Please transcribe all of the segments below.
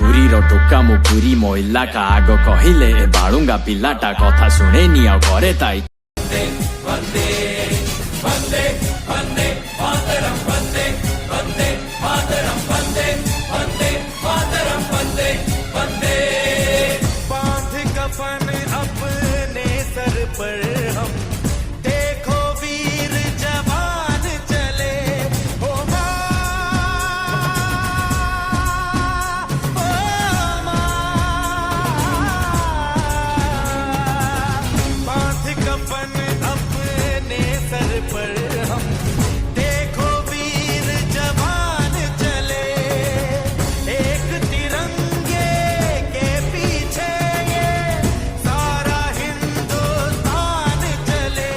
ପୁରୀର ଟୋକା ମୁଁ ପୁରୀ ମୋ ଇଲାକା ଆଗ କହିଲେ ଏ ବାଳୁଙ୍ଗା ପିଲାଟା କଥା ଶୁଣେନି ଆଉ ଘରେ ତାଇ ବନ୍ଦେ ବନ୍ଦେ ବନ୍ଦେ ମାତରମ୍ ବନ୍ଦେ ବନ୍ଦେ ମାତରମ୍ ବନ୍ଦେ ବନ୍ଦे मातरम बंदे बंदे बांध कफन अपने सर पर हम देखो वीर जवान चले ओ माँ बांध कफन अपने सर पर हम देखो वीर जवान चले एक तिरंगे के पीछे ये सारा हिंदुस्तान चले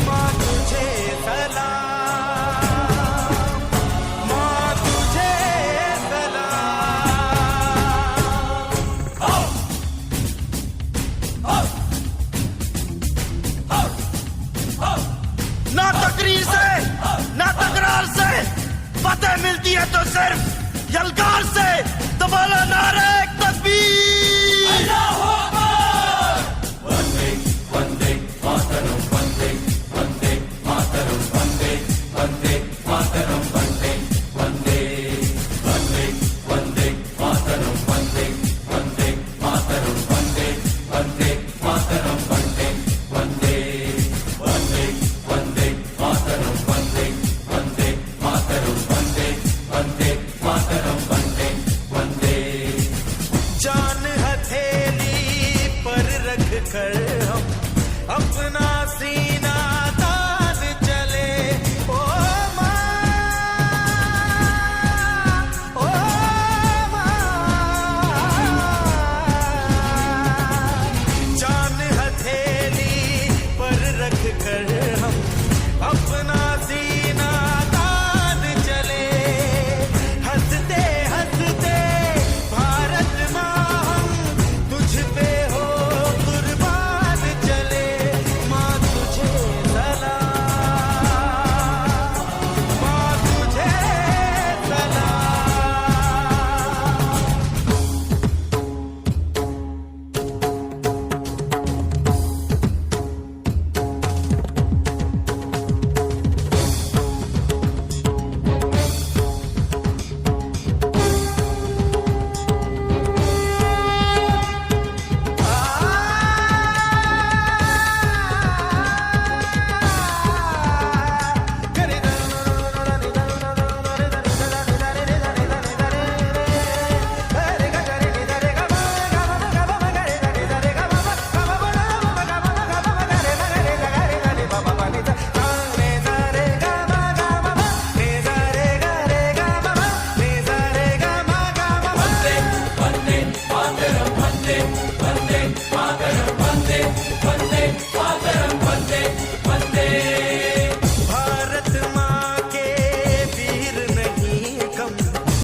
माँ तुझे सलाम माँ तुझे सलाम ना तकरीर से ना तकरार से फतेह मिलती है तो सिर्फ यलगार से तो बोलो नारे तकबीर।